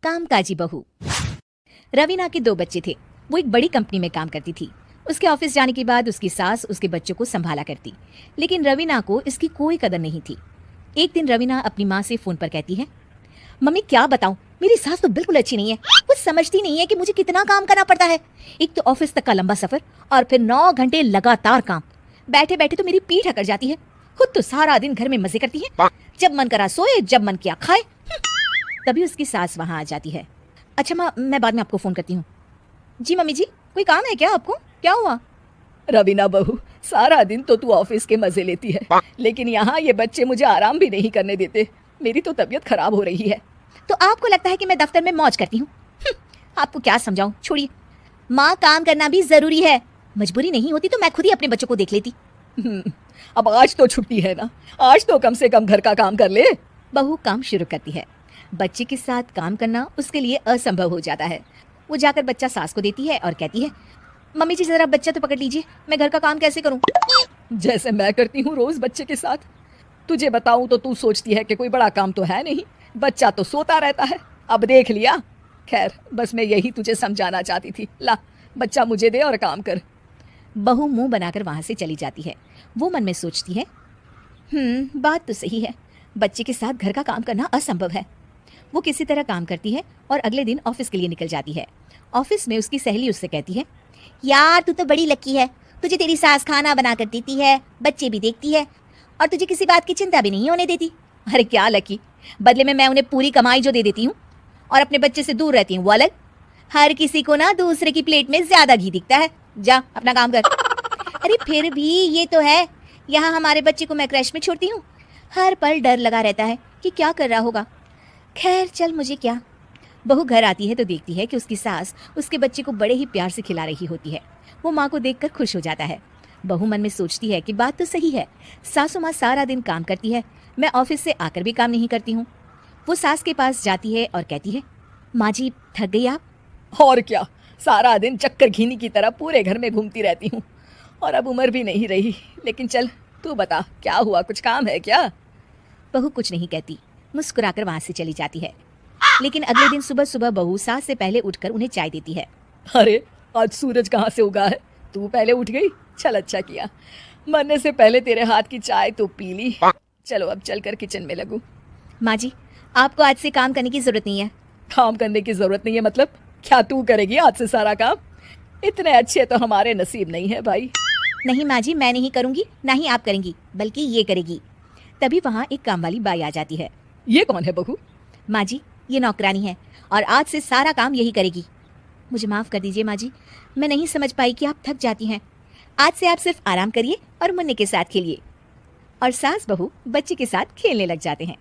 कामकाजी बहू। रवीना के 2 बच्चे थे। वो एक बड़ी कंपनी में काम करती थी। उसके ऑफिस जाने के बाद उसकी सास उसके बच्चों को संभाला करती, लेकिन रवीना को इसकी कोई कदर नहीं थी। एक दिन रवीना अपनी माँ से फोन पर कहती है, मम्मी क्या बताऊं, मेरी सास तो बिल्कुल अच्छी नहीं है। वो समझती नहीं है कि मुझे कितना काम करना पड़ता है। एक तो ऑफिस तक का लंबा सफर और फिर 9 घंटे लगातार काम। बैठे बैठे तो मेरी पीठ अकड़ जाती है। खुद तो सारा दिन घर में मजे करती है, जब मन करा सोए, जब मन किया खाए। तभी उसकी सास वहां आ जाती है। अच्छा माँ, मैं बाद में आपको फोन करती हूँ। जी मम्मी जी, कोई काम है क्या आपको? क्या हुआ? रवीना बहू, सारा दिन तो तू ऑफिस के मजे लेती है, लेकिन यहाँ ये बच्चे मुझे आराम भी नहीं करने देते। मेरी तो तबीयत खराब हो रही है। तो आपको लगता है कि मैं दफ्तर में मौज करती हूँ? आपको क्या समझाऊं, छोड़िए। माँ, काम करना भी जरूरी है। मजबूरी नहीं होती तो मैं खुद ही अपने बच्चों को देख लेती। अब आज तो छुट्टी है ना, आज तो कम से कम घर का काम कर ले। बहू काम शुरू करती है। बच्चे के साथ काम करना उसके लिए असंभव हो जाता है। वो जाकर बच्चा सास को देती है और कहती है, मम्मी जी जरा बच्चा तो पकड़ लीजिए, मैं घर का काम कैसे करूं? जैसे मैं करती हूँ रोज बच्चे के साथ। तुझे बताऊं तो तू सोचती है कि कोई बड़ा काम तो है नहीं, बच्चा तो सोता रहता है। अब देख लिया। खैर, बस मैं यही तुझे समझाना चाहती थी। ला, बच्चा मुझे दे और काम कर। बहू मुंह बनाकर वहां से चली जाती है। वो मन में सोचती है, बात तो सही है, बच्चे के साथ घर का काम करना असंभव है। वो किसी तरह काम करती है और अगले दिन ऑफिस के लिए निकल जाती है। ऑफिस में उसकी सहेली उससे कहती है, यार तू तो बड़ी लकी है, तुझे तेरी सास खाना बना कर देती है, बच्चे भी देखती है और तुझे किसी बात की चिंता भी नहीं होने देती। अरे क्या लकी, बदले में मैं उन्हें पूरी कमाई जो दे देती हूँ और अपने बच्चे से दूर रहती हूँ, वो अलग। हर किसी को ना दूसरे की प्लेट में ज्यादा घी दिखता है। जा अपना काम कर। अरे फिर भी ये तो है, यहाँ हमारे बच्चे को मैं क्रैश में छोड़ती हूँ, हर पल डर लगा रहता है कि क्या कर रहा होगा। खैर चल, मुझे क्या। बहू घर आती है तो देखती है कि उसकी सास उसके बच्चे को बड़े ही प्यार से खिला रही होती है। वो माँ को देखकर खुश हो जाता है। बहू मन में सोचती है कि बात तो सही है, सासू माँ सारा दिन काम करती है, मैं ऑफिस से आकर भी काम नहीं करती हूँ। वो सास के पास जाती है और कहती है, माँ जी थक गई आप? और क्या, सारा दिन चक्कर घीनी की तरह पूरे घर में घूमती रहती हूँ और अब उम्र भी नहीं रही। लेकिन चल तू बता, क्या हुआ, कुछ काम है क्या? बहू कुछ नहीं कहती, मुस्कुराकर वहां से चली जाती है। लेकिन अगले दिन सुबह सुबह बहू सास से पहले उठकर उन्हें चाय देती है। अरे आज सूरज कहाँ से उगा है, तू पहले उठ गई। चल अच्छा किया, मरने से पहले तेरे हाथ की चाय तो पी ली। चलो अब चलकर किचन में लगूं। माँ जी, आपको आज से काम करने की जरूरत नहीं है। काम करने की जरूरत नहीं है मतलब? क्या तू करेगी आज से सारा काम? इतने अच्छे तो हमारे नसीब नहीं है भाई। नहीं माँ जी, मैं नहीं करूंगी, ना ही आप करेंगी, बल्कि ये करेगी। तभी वहाँ एक काम वाली बाई आ जाती है। ये कौन है बहू? माँ जी, ये नौकरानी है और आज से सारा काम यही करेगी। मुझे माफ़ कर दीजिए माँ जी, मैं नहीं समझ पाई कि आप थक जाती हैं। आज से आप सिर्फ आराम करिए और मुन्ने के साथ खेलिए। और सास बहू बच्चे के साथ खेलने लग जाते हैं।